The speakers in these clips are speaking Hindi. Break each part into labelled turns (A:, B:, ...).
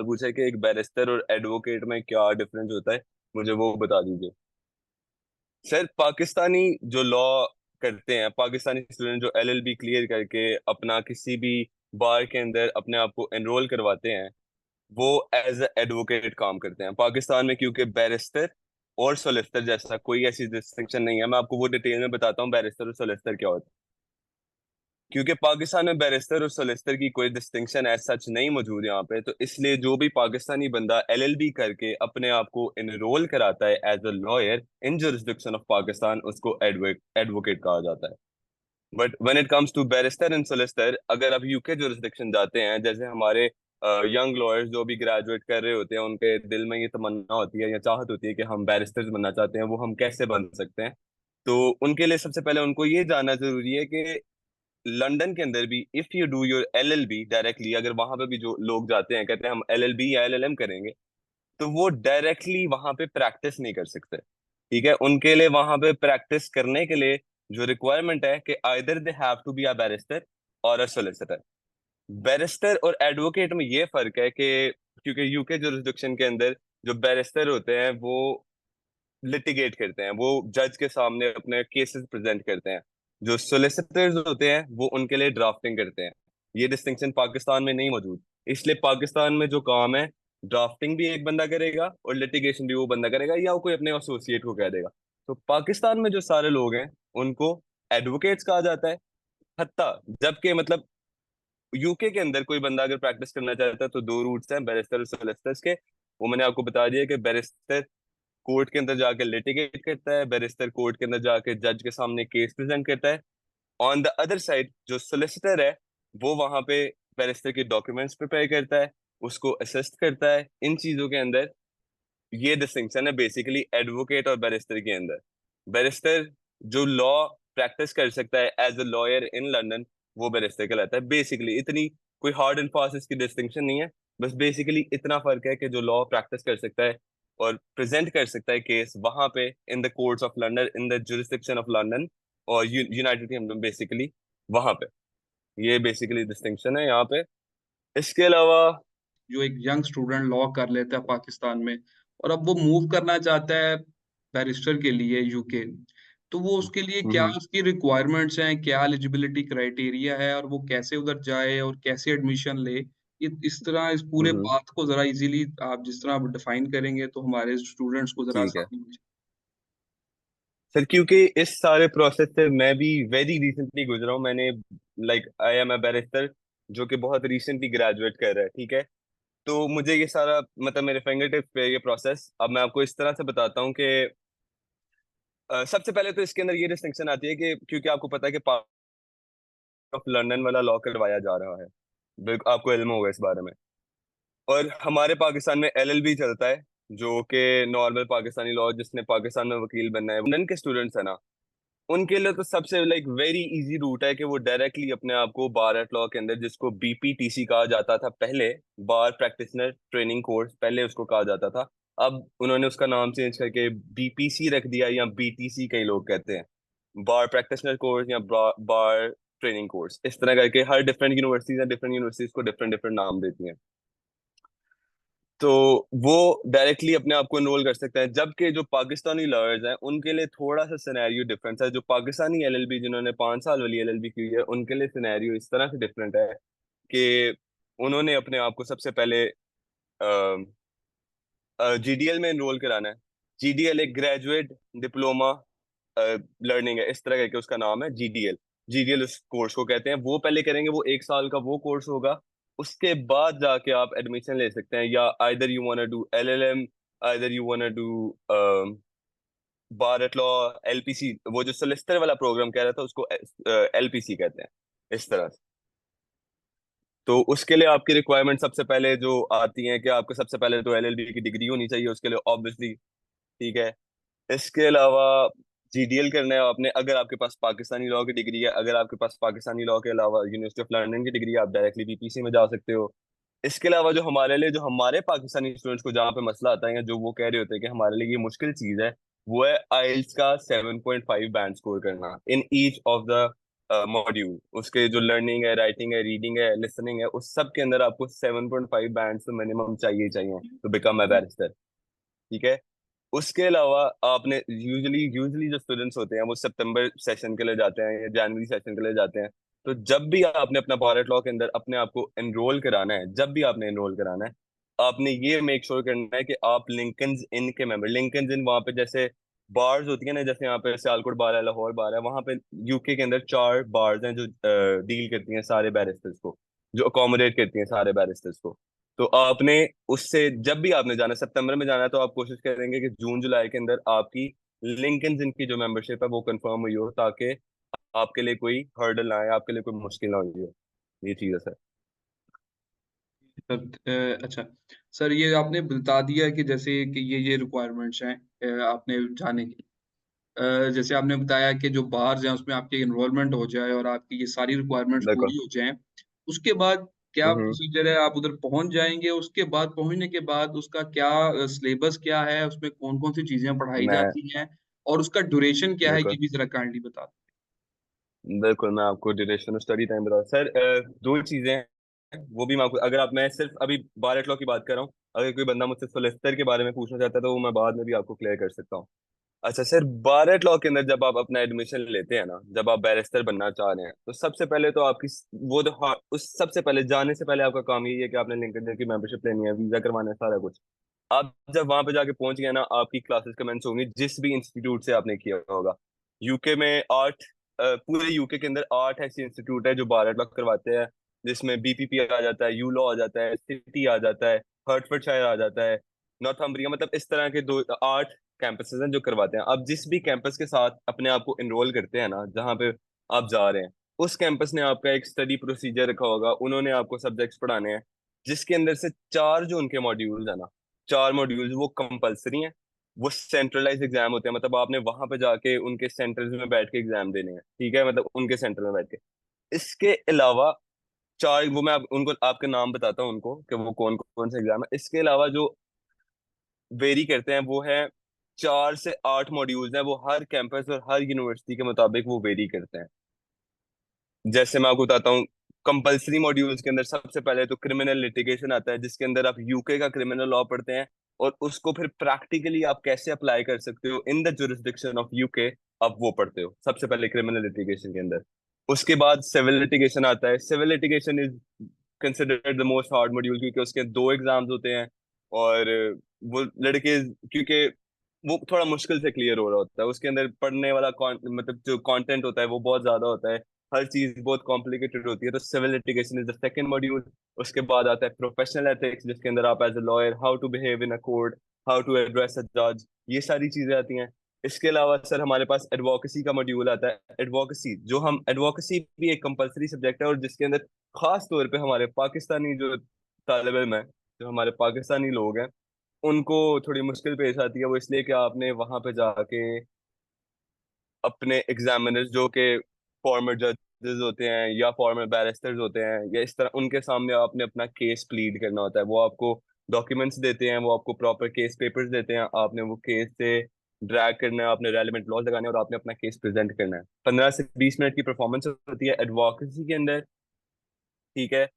A: पूछा है कि एक बैरिस्टर और एडवोकेट में क्या डिफरेंस होता है, मुझे वो बता दीजिए। सर, पाकिस्तानी जो लॉ करते हैं, पाकिस्तानी स्टूडेंट जो एलएलबी क्लियर करके अपना किसी भी बार के अंदर अपने आप को एनरोल करवाते हैं, वो एज एडवोकेट काम करते हैं पाकिस्तान में, क्योंकि बैरिस्टर और सोलिसिटर जैसा कोई ऐसी डिस्टिंक्शन नहीं है। मैं आपको वो डिटेल में बताता हूँ बैरिस्टर और सोलिसिटर क्या होता है। क्योंकि पाकिस्तान में बैरिस्टर और सोलिसिटर की कोई डिस्टिंक्शन एज सच नहीं मौजूद यहाँ पे, तो इसलिए जो भी पाकिस्तानी बंदा एलएलबी करके अपने आप को एनरोल कराता है as a lawyer in jurisdiction of Pakistan, उसको एडवोकेट कहा जाता है। But when it comes to barrister and solicitor, अगर आप यूके जुरिस्डिक्शन जाते हैं, जैसे हमारे यंग लॉयर्स जो भी ग्रेजुएट कर रहे होते हैं, उनके दिल में ये तमन्ना होती है या चाहत होती है कि हम बैरिस्टर्स बनना चाहते हैं, वो हम कैसे बन सकते हैं? तो उनके लिए सबसे पहले उनको ये जानना जरूरी है कि लंदन के अंदर भी if you do your LLB directly, अगर वहां पे भी जो लोग जाते हैं कहते हैं हम एलएलबी या एलएलएम करेंगे, तो वो डायरेक्टली वहां पे प्रैक्टिस नहीं कर सकते। ठीक है, उनके लिए वहां पे प्रैक्टिस करने के लिए जो रिक्वायरमेंट है कि either they have to be a barrister और अ सोलिसिटर। बैरिस्टर और एडवोकेट में ये फर्क है कि क्योंकि यूके जुरिस्डिक्शन के अंदर जो बैरिस्टर होते हैं वो लिटिगेट करते हैं, वो जज के सामने अपने केसेस प्रेजेंट करते हैं। जो सोलिसिटर्स होते हैं वो उनके लिए ड्राफ्टिंग करते हैं। ये डिस्टिंक्शन पाकिस्तान में नहीं मौजूद। इसलिए पाकिस्तान में जो काम है, ड्राफ्टिंग भी एक बंदा करेगा और लिटिगेशन भी वो बंदा करेगा, या वो कोई अपने एसोसिएट को कह देगा। तो पाकिस्तान में जो सारे लोग हैं उनको एडवोकेट्स कहा जाता है। हत्ता जबकि मतलब यूके के अंदर कोई बंदा अगर प्रैक्टिस करना चाहता है तो दो रूट्स हैं बैरिस्टर और सोलिसिटर्स के। वो मैंने आपको बता दिया कि बैरिस्टर कोर्ट के अंदर जाके लिटिगेट करता है, बैरिस्टर कोर्ट के अंदर जाके जज के सामने केस प्रेजेंट करता है। ऑन द अदर साइड जो सोलिसिटर है, वो वहां पे बैरिस्टर के डॉक्यूमेंट्स प्रिपेयर करता है, उसको असिस्ट करता है इन चीजों के अंदर। ये डिस्टिंक्शन है बेसिकली एडवोकेट और बैरिस्टर के अंदर। बैरिस्टर जो लॉ प्रैक्टिस कर सकता है as a lawyer in London, वो बैरिस्टर कहलाता है। बेसिकली इतनी कोई हार्ड एंड फास्ट इसकी डिस्टिंक्शन नहीं है, बस बेसिकली इतना फर्क है कि जो लॉ प्रैक्टिस कर सकता है और प्रेजेंट कर सकता है केस वहां पे in the courts of London, in the jurisdiction of London और यूनाइटेड किंगडम, बेसिकली वहां पे। ये बेसिकली डिस्टिंक्शन है यहाँ पे। इसके अलावा
B: जो एक यंग स्टूडेंट लॉ कर लेता है पाकिस्तान में और अब वो मूव करना चाहता है बैरिस्टर के लिए यूके, तो वो उसके लिए क्या
A: हम्म
B: उसकी रिक्वायरमेंट्स हैं, क्या एलिजिबिलिटी क्राइटेरिया है और वो कैसे उधर जाए और कैसे एडमिशन ले? ये इस तरह इस पूरे
A: हम्म
B: पाथ को ज़रा इज़िली आप जिस तरह आप डिफाइन करेंगे तो हमारे स्टूडेंट्स को ज़रा
A: ठीक है
B: आसानी हो जाए।
A: सर, क्योंकि इस सारे प्रोसेस से मैं भी वेरी रिसेंटली गुजरा हूँ। मैंने like I am a barrister जो कि बहुत रिसेंटली ग्रेजुएट कर रहा है। ठीक है, तो मुझे ये सारा मतलब मेरे फिंगर टिप्स पे ये प्रोसेस अब मैं आपको इस तरह से बताता हूँ कि सबसे पहले तो इसके अंदर ये डिस्टिंक्शन आती है कि क्योंकि आपको पता है कि पार्ट ऑफ लंदन वाला लॉ करवाया जा रहा है, आपको इल्म होगा इस बारे में। और हमारे पाकिस्तान में एलएलबी चलता है, जो कि नॉर्मल पाकिस्तानी लॉ, जिसने पाकिस्तान में वकील बनना है, लंदन के स्टूडेंट्स है ना, उनके लिए तो सबसे लाइक वेरी इजी रूट है कि वो डायरेक्टली अपने आप को बार एट लॉ के अंदर, जिसको बीपीटीसी कहा जाता था पहले, बार प्रैक्टिशनर ट्रेनिंग कोर्स पहले उसको कहा जाता था, अब उन्होंने उसका नाम चेंज करके बीपीसी रख दिया, या बीटीसी कई लोग कहते हैं, बार प्रैक्टिशनर कोर्स या बार ट्रेनिंग कोर्स। इस तरह करके हर डिफरेंट यूनिवर्सिटीज को डिफरेंट डिफरेंट नाम देती हैं। तो वो डायरेक्टली अपने आप को एनरोल कर सकते हैं, जबकि जो पाकिस्तानी लॉयर्स हैं उनके लिए थोड़ा सा सिनेरियो डिफरेंस है। जो पाकिस्तानी एलएलबी जिन्होंने 5 साल वाली एलएलबी की है, उनके लिए सिनेरियो इस तरह से डिफरेंट है कि उन्होंने अपने आप को सबसे पहले जीडीएल में एनरोल कराना है। जीडीएल एक ग्रेजुएट डिप्लोमा लर्निंग है, इस तरह करके उसका नाम है जीडीएल। जीडीएल उस कोर्स को कहते हैं। वो पहले करेंगे, वो 1 साल का वो कोर्स होगा। उसके बाद जाके आप एडमिशन ले सकते हैं, या either you want to do LLM, either you want to do bar at law, LPC. वो जो सोलिसिटर वाला प्रोग्राम कह रहा था उसको एलपीसी कहते हैं, इस तरह से। तो उसके लिए आपकी रिक्वायरमेंट सबसे पहले जो आती है कि आपको सबसे पहले तो एलएलबी की डिग्री होनी चाहिए उसके लिए, ऑब्वियसली। ठीक है, इसके अलावा जीडीएल करना है आपने, अगर आपके पास पाकिस्तानी लॉ की डिग्री है। अगर आपके पास पाकिस्तानी लॉ के अलावा यूनिवर्सिटी ऑफ लंदन की डिग्री है, आप डायरेक्टली बीपीसी में जा सकते हो। इसके अलावा जो हमारे लिए, जो हमारे पाकिस्तानी स्टूडेंट्स को जहाँ पे मसला आता है, या जो वो कह रहे होते हैं कि हमारे लिए ये मुश्किल चीज है, वो है आइल्स का 7.5 बैंड स्कोर करना in each of the module, उसके जो लर्निंग है, राइटिंग है, रीडिंग है, लिसनिंग है, उस सब के अंदर आपको 7.5 बैंड तो मिनिमम चाहिए ही चाहिए टू बिकम अ बैरिस्टर। ठीक है। उसके अलावा आपने यूजुअली यूजुअली जो स्टूडेंट्स होते हैं वो सितंबर सेशन के लिए जाते हैं या जनवरी सेशन के लिए जाते हैं। तो जब भी आपने अपना भारत लॉ के अंदर अपने आप को एनरोल कराना है, जब भी आपने एनरोल कराना है, आपने ये मेक श्योर करना है कि आप लिंकन्स इन के मेंबर, लिंकन्स इन वहाँ पे जैसे बार्स होती है ना, जैसे यहाँ पे सियालकोट बार है, लाहौर बार है, वहाँ पे यूके के अंदर 4 बार्स हैं जो डील करती हैं सारे बैरिस्टर्स को, जो अकोमोडेट करती हैं सारे बैरिस्टर्स को। तो आपने उससे जब भी आपने जाना है, सितंबर में जाना है, तो आप कोशिश करेंगे कि जून जुलाई के अंदर आपकी लिंकन जिनकी जो मेंबरशिप है वो कंफर्म हुई हो, ताकि आपके लिए कोई हर्डल ना आए, आपके लिए कोई मुश्किल ना हुई हो। ये चीज है सर।
B: सर अच्छा सर, ये आपने बता दिया कि जैसे कि ये रिक्वायरमेंट्स हैं आपने जाने की। जैसे आपने बताया कि जो बार्स हैं उसमें आपकी एनरोलमेंट हो जाए और आपकी ये सारी रिक्वायरमेंट्स
A: बिल्कुल।
B: पूरी हो जाएं, उसके बाद क्या
A: हम्म।
B: प्रोसीजर है? आप उधर पहुंच जाएंगे, उसके बाद पहुंचने के बाद उसका क्या सिलेबस क्या है, उसमें कौन कौन सी चीजें पढ़ाई
A: मैं
B: जाती हैं और उसका ड्यूरेशन क्या है, ये
A: बिल्कुल
B: भी जरा काइंडली बता दें।
A: बिल्कुल मैं आपको ड्यूरेशन स्टडी टाइम बता सर। दो चीजें हैं, वो भी मैं आपको, अगर आप, मैं सिर्फ अभी बार लॉ की बात कर रहा हूँ, अगर कोई बंदा मुझसे सोलिसिटर के बारे में पूछना चाहता है तो वो मैं बाद में भी आपको क्लियर कर सकता हूँ। अच्छा सर, भारत लॉ के अंदर जब आप अपना एडमिशन लेते हैं ना, जब आप बैरिस्टर बनना चाह रहे हैं, तो सबसे पहले तो आपकी वो तो हाँ, उस सबसे पहले जाने से पहले आपका काम यही है कि आपने लिंक्डइन की मेंबरशिप लेनी है, वीजा करवाना है, सारा कुछ। आप जब वहां पे जाके पहुंच गए ना, आपकी क्लासेस कमेंस होंगी जिस भी इंस्टीट्यूट से आपने किया होगा। यूके में 8, पूरे यूके के अंदर 8 ऐसे इंस्टीट्यूट है जो भारत लॉ करवाते हैं, जिसमें बीपीपी आ जाता है, यू लॉ आ जाता है, सिटी आ जाता है, हर्टफोर्डशायर आ जाता है, नॉर्थम्बरिया, मतलब इस तरह के 8 कैंपसेस हैं जो करवाते हैं। आप जिस भी कैंपस के साथ अपने आप को एनरोल करते हैं ना, जहाँ पे आप जा रहे हैं, उस कैंपस ने आपका एक स्टडी प्रोसीजर रखा होगा, उन्होंने आपको सब्जेक्ट्स पढ़ाने हैं, जिसके अंदर से 4 जो उनके मॉड्यूल्स है ना, 4 मॉड्यूल्स वो कंपलसरी हैं। वो सेंट्रलाइज एग्जाम होते हैं, मतलब आपने वहां पे जाके उनके सेंटर्स में बैठ के एग्जाम देने हैं, ठीक है, मतलब उनके सेंटर में बैठ के। इसके अलावा 4, वो मैं उनको आपके नाम बताता हूँ उनको कि वो कौन कौन से एग्जाम है। इसके अलावा जो वेरी करते हैं वो है 4 से 8 मॉड्यूल्स हैं, वो हर कैंपस और हर यूनिवर्सिटी के मुताबिक वो वेरी करते हैं। जैसे मैं आपको बताता हूँ, कंपलसरी मॉड्यूल्स के अंदर सबसे पहले तो क्रिमिनल लिटिगेशन आता है, जिसके अंदर आप यूके का क्रिमिनल लॉ पढ़ते हैं और उसको फिर प्रैक्टिकली आप कैसे अप्लाई कर सकते हो in the jurisdiction of UK, आप वो पढ़ते हो सबसे पहले क्रिमिनल लिटिगेशन के अंदर। उसके बाद सिविल लिटिगेशन आता है। Civil litigation is considered the most hard module, क्योंकि उसके दो एग्जाम्स होते हैं, और वो लड़के, क्योंकि वो थोड़ा मुश्किल से क्लियर हो रहा होता है, उसके अंदर पढ़ने वाला मतलब जो कंटेंट होता है वो बहुत ज्यादा होता है, हर चीज बहुत कॉम्प्लिकेटेड होती है। तो civil litigation is the second module. उसके बाद आता है प्रोफेशनल एथिक्स, जिसके अंदर आप as a lawyer how to behave in a court, how to address a जज, ये सारी चीजें आती हैं। इसके अलावा सर हमारे पास एडवोकेसी का मॉड्यूल आता है। एडवोकेसी, जो हम एडवोकेसी भी एक कंपलसरी सब्जेक्ट है, और जिसके अंदर खास तौर पे हमारे पाकिस्तानी जो तालिब इल्म है, जो हमारे पाकिस्तानी लोग हैं, उनको थोड़ी मुश्किल पेश आती है। वो इसलिए कि आपने वहां पे जाके अपने एग्जामिनर्स, जो कि फॉर्मर जजेस होते हैं या फॉर्मर बैरिस्टर्स होते हैं या इस तरह, उनके सामने आपने अपना केस प्लीड करना होता है। वो आपको डॉक्यूमेंट्स देते हैं, वो आपको प्रॉपर केस पेपर्स देते हैं, आपने वो केस से ड्रैग करना है, आपने रेलिवेंट लॉज लगाने हैं और आपने अपना केस प्रेजेंट करना है। 15 से 20 मिनट की परफॉर्मेंस होती है एडवोकेसी के अंदर। ठीक है।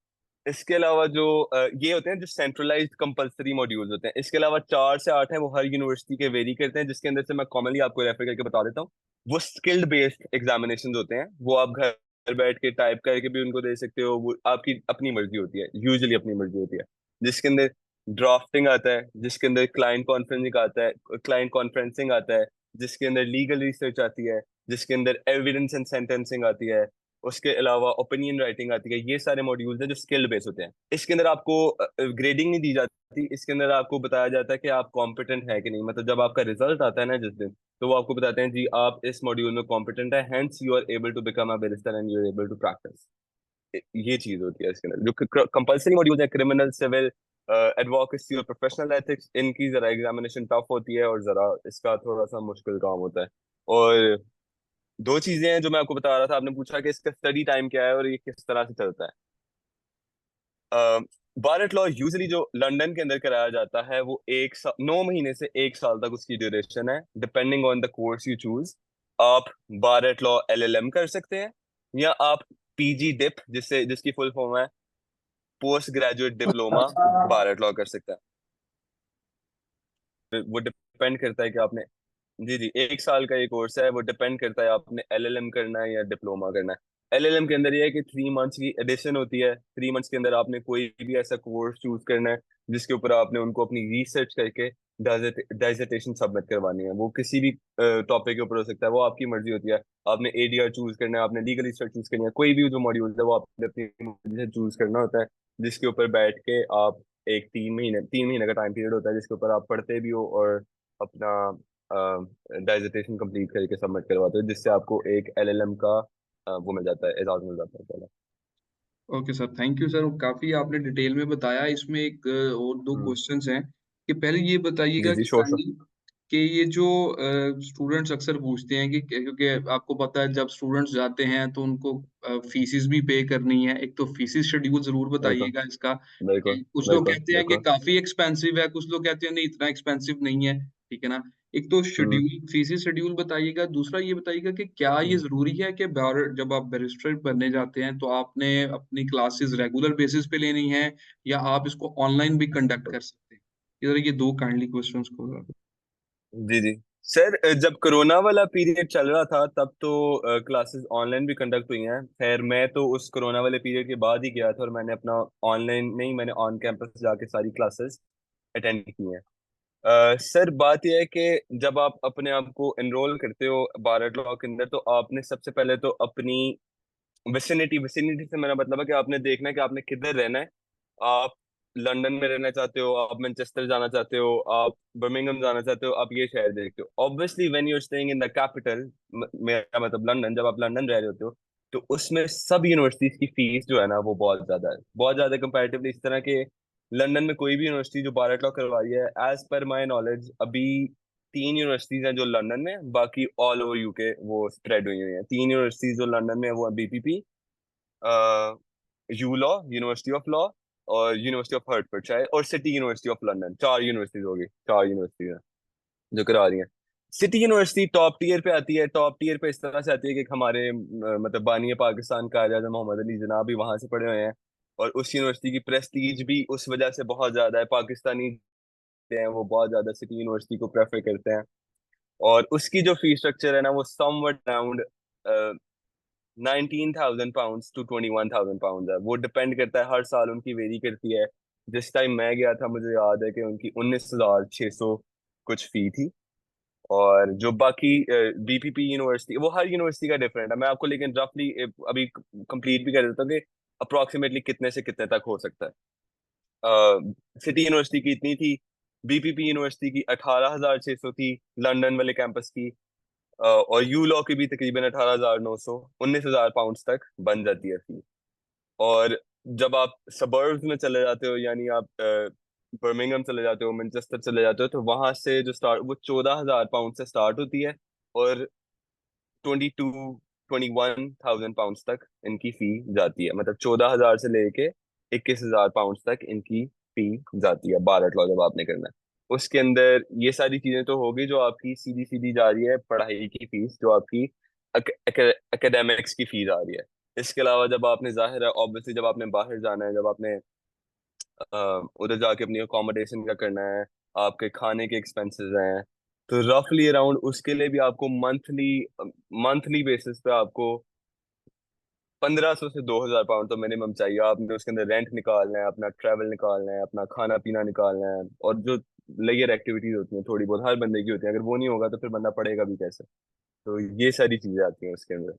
A: इसके अलावा जो ये होते हैं जो सेंट्रलाइज्ड कंपलसरी मॉड्यूल्स होते हैं, इसके अलावा 4 से 8 है, वो हर यूनिवर्सिटी के वेरी करते हैं, जिसके अंदर से मैं कॉमनली आपको रेफर करके बता देता हूँ। वो स्किल्ड बेस्ड एग्जामिनेशन होते हैं, वो आप घर बैठ के टाइप करके भी उनको दे सकते हो, वो आपकी अपनी मर्जी होती है, यूजुअली अपनी मर्जी होती है। जिसके अंदर ड्राफ्टिंग आता है, जिसके अंदर क्लाइंट कॉन्फ्रेंसिंग आता है, जिसके अंदर लीगल रिसर्च आती है, जिसके अंदर एविडेंस एंड सेंटेंसिंग आती है, उसके अलावा ओपिनियन राइटिंग आती है। ये सारे मॉड्यूल्स हैं जो स्किल्ड बेस होते हैं। इसके अंदर आपको ग्रेडिंग नहीं दी जाती, इसके अंदर आपको बताया जाता है कि आप कॉम्पिटेंट है कि नहीं, मतलब जब आपका रिजल्ट आता है ना जिस दिन, तो वो आपको बताते हैं जी आप इस मॉड्यूल में कॉम्पिटेंट है, hence you are able to become a barrister and you are able to practise. ये चीज होती है इसके अंदर। जो कंपलसरी मॉड्यूल्स है, क्रिमिनल, सिविल, एडवोकेसी और प्रोफेशनल एथिक्स, इनकी जरा एग्जामिनेशन टफ होती है और जरा इसका थोड़ा सा मुश्किल काम होता है। और दो चीजें हैं जो मैं आपको बता रहा था, आपने पूछा कि इसका स्टडी टाइम क्या है और ये किस तरह से चलता है। बारट लॉ यूजली जो लंदन के अंदर कराया जाता है वो 9 महीने से 1 साल तक उसकी ड्यूरेशन है, depending on the course you choose. आप बारट लॉ एलएलएम कर सकते हैं, या आप पीजी डिप, जिसकी फुल फॉर्म है post graduate diploma, Bharat law कर सकते हैं। वो डिपेंड करता है कि आपने, जी जी, 1 साल का ये कोर्स है। वो डिपेंड करता है आपने एलएलएम करना है या डिप्लोमा करना है। एलएलएम के अंदर ये है कि 3 मंथ्स की एडिशन होती है। 3 मंथ्स के अंदर आपने कोई भी ऐसा कोर्स चूज करना है जिसके ऊपर आपने उनको अपनी रिसर्च करके डिसर्टेशन सबमिट करवानी है। वो किसी भी टॉपिक के ऊपर हो सकता है, वो आपकी मर्जी होती है। आपने एडीआर चूज करना है, आपने लीगल रिसर्च चूज करनी है, कोई भी जो मॉड्यूल है वो आपने अपनी मर्जी से चूज करना होता है, जिसके ऊपर बैठ के आप एक 3 महीने का टाइम पीरियड होता है जिसके ऊपर आप पढ़ते भी हो और अपना डिसर्टेशन कंप्लीट करके सबमिट करवाते हो, जिससे आपको एक एलएलएम का वो मिल जाता है, एजाज मिल जाता है पहले।
B: Okay sir, thank you sir. काफ़ी आपने डिटेल में बताया। इसमें एक और 2
A: हम्म।
B: क्वेश्चन्स हैं कि पहले ये
A: जी
B: बताइएगा
A: जी,
B: कि
A: श्योर श्योर।
B: काइंडली कि ये जो स्टूडेंट्स अक्सर पूछते हैं कि क्योंकि आपको पता है जब स्टूडेंट्स जाते हैं तो उनको फीसेस भी पे करनी है। एक तो फीसेस शेड्यूल ज़रूर
A: बिल्कुल
B: बताइएगा इसका
A: बिल्कुल
B: कि कुछ लोग
A: बिल्कुल
B: कहते हैं कि
A: बिल्कुल।
B: काफ़ी एक्सपेंसिव है, कुछ लोग कहते हैं नहीं इतना एक्सपेंसिव नहीं है, ठीक है ना? एक तो
A: हम्म
B: शेड्यूल फीसेस शेड्यूल बताइएगा। दूसरा ये बताइएगा कि क्या ये
A: हम्म।
B: ज़रूरी है कि जब आप बैरिस्टर बनने जाते हैं तो आपने अपनी क्लासेस रेगुलर बेसिस पे लेनी है या आप इसको ऑनलाइन भी कंडक्ट कर सकते हैं? इधर ये 2 काइंडली क्वेश्चंस को
A: जी जी सर, जब कोरोना वाला पीरियड चल रहा था तब तो क्लासेस ऑनलाइन भी कंडक्ट हुई हैं। खैर मैं तो उस कोरोना वाले पीरियड के बाद ही गया था और मैंने अपना ऑनलाइन नहीं, मैंने ऑन कैंपस जाके सारी क्लासेस अटेंड की हैं। सर बात यह है कि जब आप अपने आप को एनरोल करते हो भारत लॉ के अंदर, तो आपने सबसे पहले तो अपनी विसिनिटी से मेरा मतलब है कि आपने देखना है कि आपने किधर रहना है। आप लंदन में रहना चाहते हो, आप मैनचेस्टर जाना चाहते हो, आप बर्मिंघम जाना चाहते हो, आप ये शहर देखते हो। Obviously when you are staying in the capital, मेरा मतलब लंदन, जब आप लंदन रह रहे होते हो तो उसमें सब यूनिवर्सिटीज की फीस जो है ना वो बहुत ज्यादा है, बहुत ज्यादा कंपैरेटिवली। इस तरह के लंदन में कोई भी यूनिवर्सिटी जो भारत लॉ करवा रही है, एज पर माई नॉलेज अभी 3 यूनिवर्सिटीज हैं जो लंदन में, बाकी ऑल ओवर यूके वो स्प्रेड हुई हुई हैं। 3 यूनिवर्सिटीज जो लंदन में है वो BPP, you law, university of law, और यूनिवर्सिटी ऑफ हर्टफोर्डशायर और city university of London. 4 universities होगी, 4 यूनिवर्सिटीज हैं जो करा रही हैं। सिटी यूनिवर्सिटी टॉप टीयर पे आती है। टॉप टीयर पे इस तरह से आती है कि हमारे मतलब बानी पाकिस्तान का आज़ाद मोहम्मद अली जनाब भी वहां से पढ़े हुए हैं, और उस यूनिवर्सिटी की प्रेस्टीज भी उस वजह से बहुत ज्यादा है। पाकिस्तानी हैं वो बहुत ज्यादा सिटी यूनिवर्सिटी को प्रेफर करते हैं। और उसकी जो फी स्ट्रक्चर है ना वो somewhat around 19,000 pound to 21,000 pound है। वो डिपेंड करता है, हर साल उनकी वेरी करती है। जिस टाइम मैं गया था मुझे याद है कि उनकी 19,600 कुछ फी थी। और जो बाकी बीपीपी यूनिवर्सिटी, वो हर यूनिवर्सिटी का डिफरेंट है। मैं आपको लेकिन रफली अभी कंप्लीट भी कर देता हूँ कि अप्रोक्सीमेटली कितने से कितने तक हो सकता है। सिटी यूनिवर्सिटी की इतनी थी, बीपीपी यूनिवर्सिटी की 18,600 थी, लंदन वाले कैंपस की। और यू लॉ की भी तकरीबन 18,900, 19,000 पाउंड तक बन जाती है फी। और जब आप सबर्ब्स में चले जाते हो, यानी आप बर्मिंघम चले जाते हो, मैनचेस्टर चले जाते हो, तो वहां से जो स्टार्ट, वो 14,000 पाउंड से स्टार्ट होती है और 21,000 पाउंड तक इनकी फी जाती है। मतलब 14,000 से लेके 21,000 पाउंड तक इनकी फी जाती है भारत लॉ जब आपने करना है। उसके अंदर ये सारी चीजें तो होगी जो आपकी सीधी सीधी जा रही है, पढ़ाई की फीस जो आपकी एकेडमिक्स की फीस आ रही है। इसके अलावा जब आपने, जाहिर है ऑब्वियसली, जब आपने बाहर जाना है, जब आपने उधर जाके अपनी अकोमोडेशन का करना है, आपके खाने के एक्सपेंसेस हैं, तो रफली अराउंड उसके लिए भी आपको मंथली मंथली बेसिस पे आपको 1,500 से 2,000 पाउंड तो मिनिमम चाहिए। आपने उसके अंदर रेंट निकालना है, अपना ट्रैवल निकालना है, अपना खाना पीना निकालना है, और जो लेयर एक्टिविटीज होती हैं थोड़ी बहुत हर बंदे की होती हैं, अगर वो नहीं होगा तो फिर बंदा पढ़ेगा भी कैसे। तो ये सारी चीजें आती हैं उसके अंदर।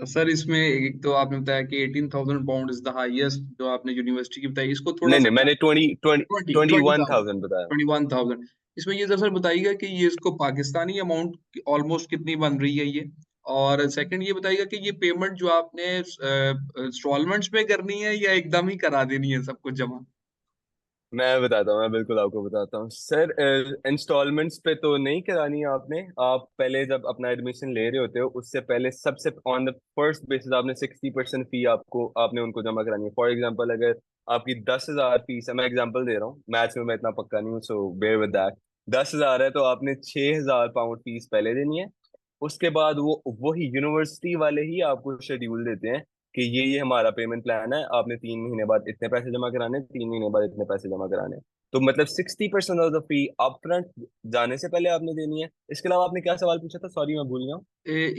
B: सर इसमें एक तो आपने बताया कि 18,000 पाउंड इज द हाईएस्ट जो आपने यूनिवर्सिटी की बताई। इसको थोड़ा
A: नहीं
B: सा
A: नहीं, मैंने
B: 20,000
A: 21,000 बताया।
B: 21,000। इसमें ये सर बताइएगा कि ये इसको पाकिस्तानी अमाउंट ऑलमोस्ट कितनी बन रही है ये? और सेकंड ये बताइएगा कि ये पेमेंट जो आपने इंस्टॉलमेंट्स पे करनी है या एकदम ही करा देनी है सब कुछ जमा?
A: मैं बताता हूँ, मैं बिल्कुल आपको बताता हूँ सर। इंस्टॉलमेंट्स पे तो नहीं करानी है आपने। आप पहले जब अपना एडमिशन ले रहे होते हो उससे पहले सबसे ऑन द फर्स्ट बेसिस आपने 60% फी आपको आपने उनको जमा करानी है। फॉर एग्जांपल अगर आपकी 10,000 फीस है, मैं एग्जांपल दे रहा हूँ, मैथ्स में मैं इतना पक्का नहीं हूँ, सो बेयर विद दैट। 10,000 है तो आपने 6,000 पाउंड फीस पहले देनी है, उसके बाद वो वही यूनिवर्सिटी वाले ही आपको शेड्यूल देते हैं कि ये हमारा पेमेंट प्लान है, आपने 3 महीने बाद इतने पैसे जमा कराने, 3 महीने बाद इतने पैसे जमा कराने। तो मतलब 60% of the fee up front जाने से पहले आपने देनी है। इसके अलावा आपने क्या सवाल पूछा था, सॉरी मैं भूल गया हूँ।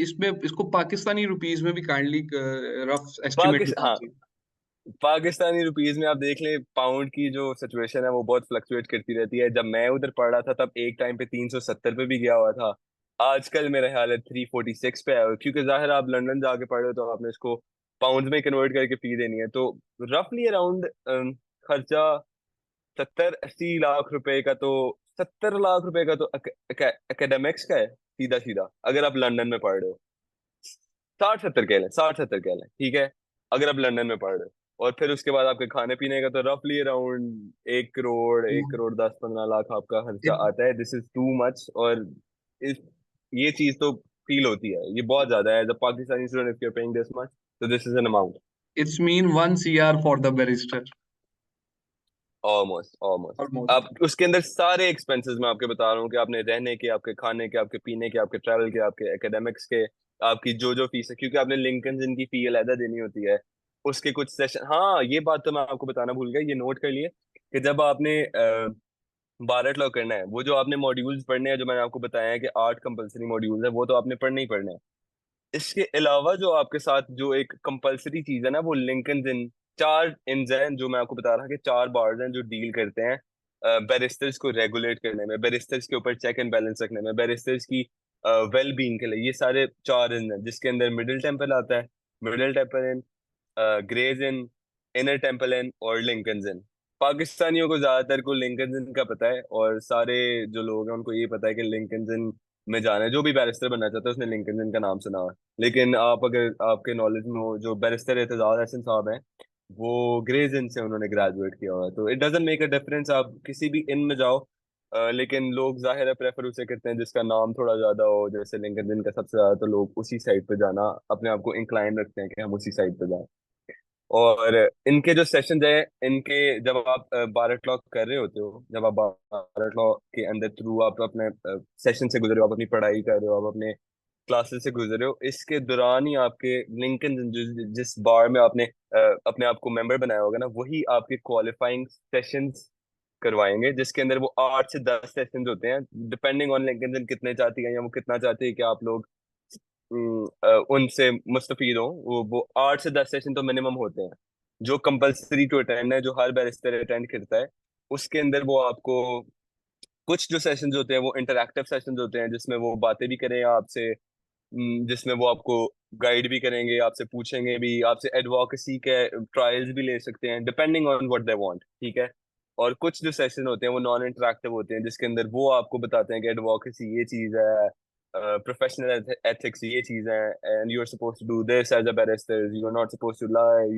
B: इसमें इसको पाकिस्तानी रुपीस में भी काइंडली रफ एस्टिमेट
A: पाकिस्तान,
B: बता
A: हाँ,
B: दीजिए।
A: पाकिस्तानी रुपीज में आप देख लें, पाउंड की जो सिचुएशन है वो बहुत फ्लक्चुएट करती रहती है। जब मैं उधर पढ़ रहा था तब एक टाइम पे 370 पे भी गया हुआ था। आजकल मेरा ख्याल है 346 पे है, क्योंकि जाहिर है आप लंदन जाके पढ़ रहे हो तो आपने इसको पाउंड में कन्वर्ट करके फी देनी है। तो रफली अराउंड खर्चा 70-80 लाख रुपए का तो, 70 लाख रुपए का तो एकेडमिक्स का है सीधा सीधा, अगर आप लंदन में पढ़ रहे हो। 60-70 कह लें, 60-70 कह लें, ठीक है, अगर आप लंदन में पढ़ रहे हो। और फिर उसके बाद आपके खाने पीने का तो रफली अराउंड 1 करोड़,
B: तो
A: 1 करोड़ 10-15 लाख आपका खर्चा
B: it
A: आता है। This is too much. और इस ये चीज तो फील होती है, ये बहुत ज्यादा है। As a Pakistani student if you are paying this much, तो this is an amount.
B: it's mean 1 CR for the barrister
A: almost almost.
B: almost.
A: आप उसके अंदर सारे एक्सपेंसेस मैं आपके बता रहा हूँ कि आपने रहने के, आपके खाने के, आपके पीने के, आपके ट्रैवल के, आपके एकेडमिक्स के, आपकी जो जो फीस है, क्योंकि आपने लिंकन जिनकी फी अलहदा देनी होती है। उसके कुछ सेशन, हाँ ये बात तो मैं आपको बताना भूल गया, ये नोट कर लिए कि जब आपने बारट लॉ करना है, वो जो आपने मॉड्यूल्स पढ़ने हैं जो मैंने आपको बताया है कि 8 कंपलसरी मॉड्यूल्स है, वो तो आपने पढ़ने ही पढ़ने हैं। इसके अलावा जो आपके साथ जो एक कंपलसरी चीज है ना, वो लिंकन इन, 4 इंज हैं जो मैं आपको बता रहा कि 4 बार्स हैं जो डील करते हैं बैरिस्टर्स को रेगुलेट करने में, बैरिस्टर्स के ऊपर चेक एंड बैलेंस रखने में, बैरिस्टर्स की वेल बीइंग के लिए। ये सारे 4 इंज हैं जिसके अंदर मिडिल टेम्पल आता है, Middle Temple Inn, Gray's Inn, Inner Temple Inn और लिंकन इन। पाकिस्तानियों को ज्यादातर को लिंकन इन का पता है, और सारे जो लोग हैं उनको ये पता है कि लिंकन इन में जाना है। जो भी बैरिस्टर बनना चाहता है उसने लिंकन इन का नाम सुना हुआ है। लेकिन आप अगर आपके नॉलेज में हो, जो बैरिस्टर एतजाज हसन साहब हैं, वो ग्रेज इन से उन्होंने ग्रेजुएट किया हुआ है। तो it doesn't make a difference आप किसी भी इन में जाओ। लेकिन लोग जाहिर है प्रेफर उसे करते हैं जिसका नाम थोड़ा ज्यादा हो, जैसे लिंकन इन का सबसे ज्यादा, तो लोग उसी साइड पे जाना अपने आप को इंक्लाइन रखते हैं कि हम उसी साइड पे जाएं। और इनके जो सेशन है, इनके जब आप बारट लॉ कर रहे होते हो, जब आप बारट लॉ के अंदर थ्रू आप अपने सेशन से गुजरे हो, आप अपनी पढ़ाई कर रहे हो, आप अपने क्लासेस से गुजरे हो, इसके दौरान ही आपके लिंकन जिस बार में आपने अपने आप को मेंबर बनाया होगा ना, वही आपके क्वालिफाइंग सेशंस करवाएंगे, जिसके अंदर वो 8 से 10 सेशंस होते हैं, डिपेंडिंग ऑन लिंकन कितने चाहती है या वो कितना चाहती है कि आप लोग उनसे मुस्तफीद हो। वो 8 से 10 सेशन तो मिनिमम होते हैं जो कंपलसरी टू अटेंड है, जो हर बैरिस्टर अटेंड करता है। उसके अंदर वो आपको कुछ जो सेशंस होते हैं वो इंटरैक्टिव सेशंस होते हैं, जिसमें वो बातें भी करें आपसे, जिसमें वो आपको गाइड भी करेंगे, आपसे पूछेंगे भी, आपसे एडवोकेसी के ट्रायल्स भी ले सकते हैं depending on what they want, ठीक है। और कुछ जो सेशन होते हैं वो नॉन इंटरैक्टिव होते हैं, जिसके अंदर वो आपको बताते हैं कि एडवोकेसी ये चीज है, प्रोफेशनल एथिक्स ये चीज है, and you are suppose to do this as a barrister, you are not suppose to lie,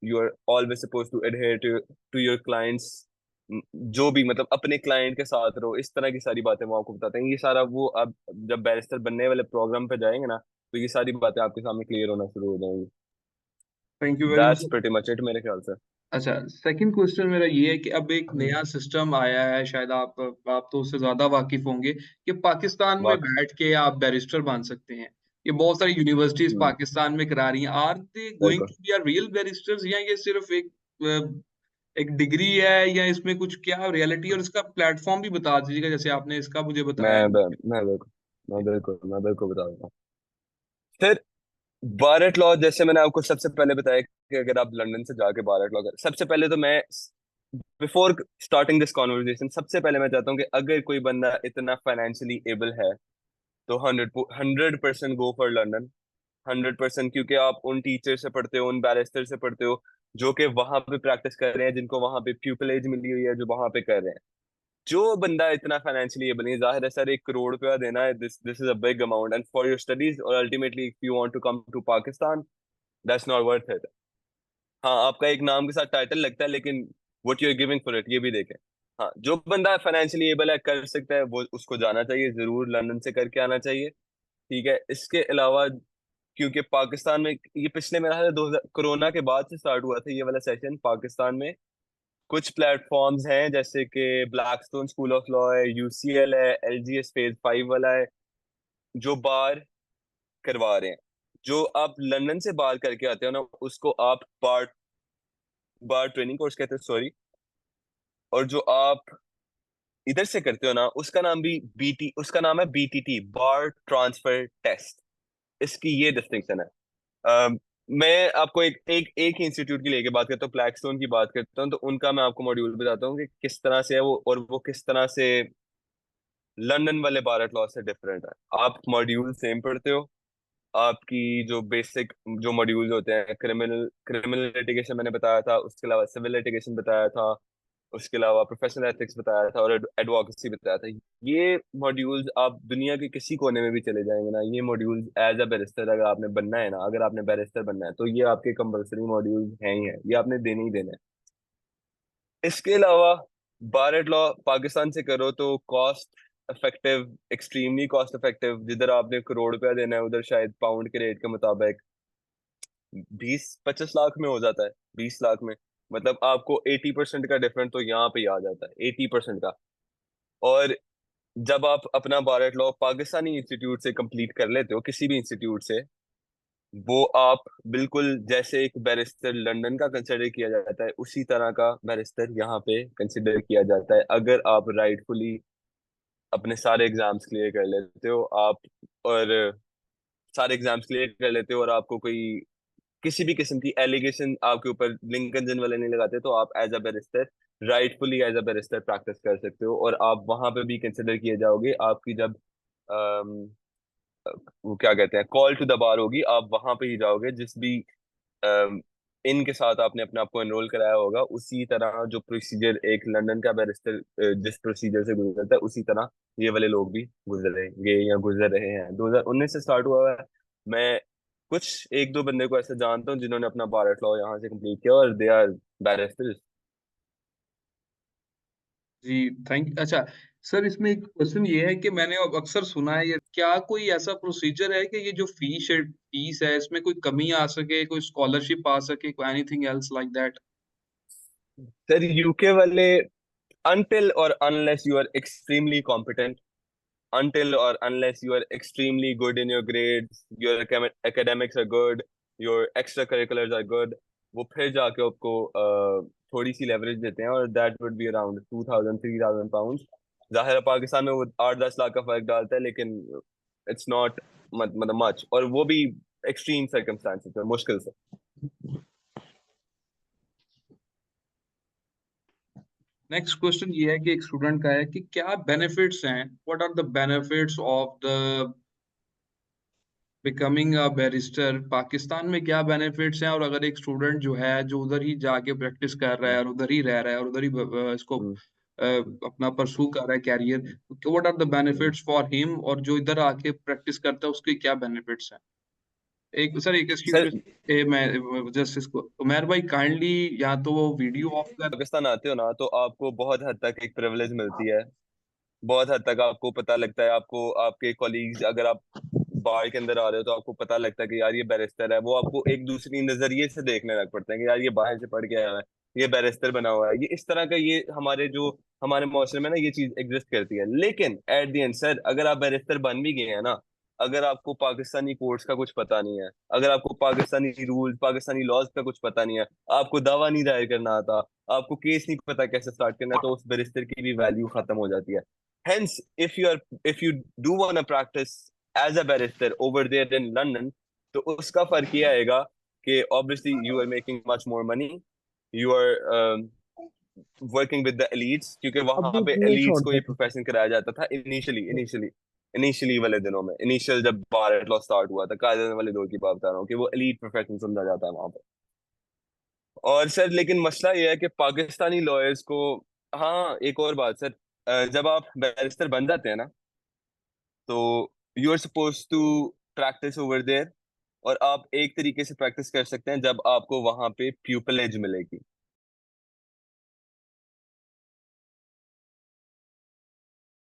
A: you are always suppose to adhere to your clients, जो भी मतलब अपने क्लाइंट के साथ रहो, इस तरह की सारी बातें वो आपको बताते हैं। ये सारा वो आप जब बैरिस्टर बनने वाले प्रोग्राम पे जाएंगे ना, तो ये सारी बातें आपके सामने क्लियर होना शुरू हो जाएंगी।
B: Thank you very
A: that's
B: much.
A: Pretty much it मेरे ख्याल से।
B: अच्छा, सेकंड क्वेश्चन मेरा ये है कि अब एक नया सिस्टम आया है, शायद आप तो उससे ज्यादा वाकिफ होंगे, कि पाकिस्तान में
A: वाक
B: बैठ के आप बैरिस्टर बन सकते हैं। ये बहुत सारी यूनिवर्सिटीज
A: हम्म,
B: पाकिस्तान में करा रही हैं। आर दे गोइंग
A: बिल्कुल।
B: To be are real barristers, या ये सिर्फ एक डिग्री है, या इसमें कुछ क्या रियलिटी, और इसका प्लेटफॉर्म भी बता दीजिएगा जैसे आपने इसका मुझे बताया
A: मैं
B: है।
A: मैं बिल्कुल, मैं बिल्कुल बता दूंगा। फिर बारट लॉ, जैसे मैंने आपको सबसे पहले बताया कि अगर आप लंदन से जाके बारट लॉ कर, सबसे पहले तो मैं, बिफोर स्टार्टिंग दिस कॉन्वर्जेशन, सबसे पहले मैं चाहता हूँ कि अगर कोई बंदा इतना फाइनेंशियली एबल है तो 100% गो फॉर लंदन। 100%, क्योंकि आप उन टीचर से पढ़ते हो, उन बैरिस्टर से पढ़ते हो जो कि वहां पे प्रैक्टिस कर रहे हैं, जिनको वहां पे प्यूपिलेज मिली हुई है, जो वहां पे कर रहे हैं। जो बंदा इतना फाइनेंशियली एबल नहीं, जाहिर है सर 1 करोड़ रुपया देना है, this this is a big amount and for your studies, और ultimately if you want to come to Pakistan, that's not worth it. हाँ, आपका एक नाम के साथ टाइटल लगता है, लेकिन what you are giving for it ये भी देखें। हाँ, जो बंदा फाइनेंशियली एबल है, कर सकता है, वो उसको जाना चाहिए, जरूर लंदन से करके आना चाहिए, ठीक है। इसके अलावा क्योंकि पाकिस्तान में ये पिछले मेरा ख्याल है 2000 कोरोना के बाद से स्टार्ट हुआ था ये वाला सेशन पाकिस्तान में। कुछ प्लेटफॉर्म्स हैं जैसे कि ब्लैकस्टोन स्कूल ऑफ लॉ है, यूसीएल है, एलजीएस फेज 5 वाला है, जो बार करवा रहे हैं, जो आप लंदन से बार करके आते हो ना, उसको आप बार बार ट्रेनिंग कोर्स कहते हैं, सॉरी। और जो आप इधर से करते हो ना, उसका नाम भी बीटी, उसका नाम है बीटीटी, बार ट्रांसफर टेस्ट। इसकी ये डिस्टिंक्शन है। मैं आपको एक एक एक इंस्टीट्यूट की लेके बात करता हूँ, ब्लैकस्टोन की बात करता हूँ, तो उनका मैं आपको मॉड्यूल बताता हूँ कि किस तरह से है वो, और वो किस तरह से लंदन वाले बार लॉ से डिफरेंट है। आप मॉड्यूल सेम पढ़ते हो, आपकी जो बेसिक जो मॉड्यूल्स होते हैं, क्रिमिनल क्रिमिनल लिटिगेशन मैंने बताया था, उसके अलावा सिविल लिटिगेशन बताया था, उसके अलावा प्रोफेशनल एथिक्स बताया था, और एडवोकेसी बताया था। ये मॉड्यूल्स आप दुनिया के किसी कोने में भी चले जाएंगे ना, ये मॉड्यूल्स एज अ बैरिस्टर अगर आपने बनना है ना, अगर आपने बैरिस्टर बनना है, तो ये आपके कंपल्सरी मॉड्यूल्स हैं ही हैं, ये आपने देने ही देने हैं। इसके अलावा बार एट लॉ पाकिस्तान से करो तो cost effective, extremely cost effective. जिधर आपने करोड़ रुपया देना है, उधर शायद पाउंड के रेट के मुताबिक 20-25 लाख में हो जाता है, 20 लाख में। मतलब आपको 80% का डिफरेंस तो यहाँ पे ही आ जाता है, 80% का। और जब आप अपना बार लॉ पाकिस्तानी इंस्टीट्यूट से कंप्लीट कर लेते हो, किसी भी इंस्टीट्यूट से, वो आप बिल्कुल जैसे एक बैरिस्टर लंदन का कंसिडर किया जाता है, उसी तरह का बैरिस्टर यहाँ पे कंसिडर किया जाता है, अगर आप राइटफुली अपने सारे एग्जाम्स क्लियर कर लेते हो आप। और सारे एग्जाम्स क्लियर कर लेते हो, और आपको कोई किसी भी किस्म की एलिगेशन आपके ऊपर लिंकन जिन वाले नहीं लगाते, तो आप as a barrister, rightfully as a barrister practice कर सकते हो, और आप वहां पे भी कंसिडर किए जाओगे। आपकी जब वो क्या कहते हैं, कॉल टू द बार होगी, आप वहां पे ही जाओगे, जिस भी इनके साथ आपने अपने आप को एनरोल कराया होगा, उसी तरह जो प्रोसीजर एक लंदन का बैरिस्टर जिस प्रोसीजर से गुजरता है, उसी तरह ये वाले लोग भी गुजरेंगे या गुजर रहे हैं। 2019 से स्टार्ट हुआ है। मैं कुछ एक दो बंदे को ऐसे जानता हूँ जिन्होंने अपना बार एट लॉ यहाँ से कंप्लीट किया, और दे आर बैरिस्टर्स।
B: जी, थैंक अच्छा। सर, इसमें एक क्वेश्चन ये है कि मैंने अब अक्सर सुना है, ये क्या कोई ऐसा प्रोसीजर है कि ये जो फीस है, इसमें कोई कमी आ सके, कोई स्कॉलरशिप आ सके, कोई anything else like that?
A: Sir UK वाले, until or unless you are extremely competent, until or unless you are extremely good in your grades, your academics are good, your extracurriculars are good, वो फिर जाके आपको थोड़ी सी लेवरेज देते हैं, और that would be around 2,000-3,000 pound. जाहिर है पाकिस्तान में वो 8-10 लाख का फर्क डालता है, लेकिन इट्स नॉट मतलब मच, और वो भी एक्सट्रीम सर्कमस्टांसेस में, मुश्किल से।
B: नेक्स्ट क्वेश्चन ये है कि एक स्टूडेंट का है कि क्या बेनिफिट्स हैं, what are the benefits of the becoming a barrister? Pakistan में क्या बेनिफिट्स हैं, और अगर एक स्टूडेंट जो है, जो उधर ही जाके प्रैक्टिस कर रहा है और उधर ही रह रहा है और उधर ही इसको
A: हम्म,
B: अपना परसू कर रहा है career, what are the
A: hmm.
B: Benefits for him, और जो इधर आके प्रैक्टिस करता है उसके क्या बेनिफिट्स हैं? एक सर, एक
A: सर
B: एक्सक्यूज मी, मैं जस्ट इसको, उमर भाई काइंडली या तो वो वीडियो ऑफ कर।
A: पाकिस्तान आते हो ना, तो आपको बहुत हद तक एक प्रिविलेज मिलती है, बहुत हद तक आपको पता लगता है, आपको आपके कॉलीग्स, अगर आप बार के अंदर आ रहे हो, तो आपको पता लगता है कि यार ये बैरिस्टर है, वो आपको एक दूसरी नजरिए से देखने लग पड़ते हैं कि यार ये बाहर से पढ़ के आया है, ये बैरिस्टर बना हुआ है, ये इस तरह का, ये हमारे जो हमारे माशरे में ना ये चीज एग्जिस्ट करती है। लेकिन एट द एंड सर, अगर आप बैरिस्टर बन भी गए हैं ना, अगर आपको पाकिस्तानी कोर्ट्स का कुछ पता नहीं है, अगर आपको पाकिस्तानी रूल्स, पाकिस्तानी लॉज का कुछ पता नहीं है, आपको दावा नहीं दायर करना आता, आपको केस नहीं पता कैसे स्टार्ट करना है, तो उस बैरिस्टर की भी वैल्यू खत्म हो जाती है। Hence, if you do want to practice as a barrister over there in London, तो उसका फर्क ये आएगा कि obviously you are making much more money, you are working with the elites, क्योंकि
C: अभी
A: वहां पे
C: इतने छोड़
A: elites को ये
C: देते
A: प्रोफेशन कराया जाता था इनिशियली वाले दिनों में, इनिशियल जब बार लॉ स्टार्ट हुआ था, कायदे वाले दौर की बात बता रहा हूँ, कि वो एलीट प्रोफेशन समझा जाता है वहां पे। और सर लेकिन मसला ये है कि पाकिस्तानी लॉयर्स को, हाँ एक और बात सर, जब आप बैरिस्टर बन जाते हैं ना, तो you are suppose to practise over there, और आप एक तरीके से प्रैक्टिस कर सकते हैं जब आपको वहां पे प्यूपिलेज मिलेगी।